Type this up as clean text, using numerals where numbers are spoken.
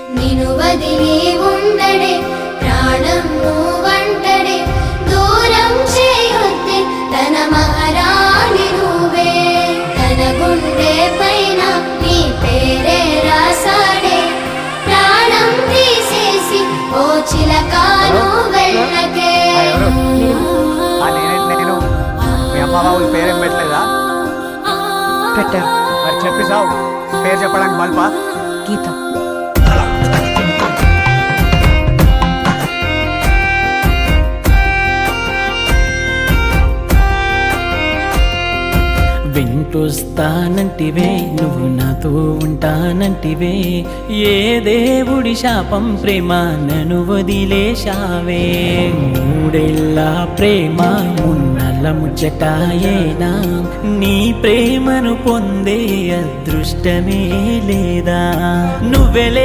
నిను వదిలి ఉండడే ప్రాణం నువ్వంటడే దూరం చేయొద్దే తన మహారాణి నువ్వే తన గుండె పైన నీ పేరే రాసాడే ప్రాణం తీసేసి ఓ చిలకాను వెళ్ళకే నేను మీ అమ్మ బాబుల పేరేం పెట్టలేదా? పెట్టారు. మరి చెప్పి సావు పేరు చెప్పడానికి మల్పా గీత. వింటొస్తానంటివే నువ్వు నాతో ఉంటానంటివే ఏ దేవుడి శాపం ప్రేమ నన్ను వదిలేశావే మూడేళ్ళ ప్రేమ మున్నల ముచ్చటాయేనా నీ ప్రేమను పొందే అదృష్టమే లేదా నువ్వెలే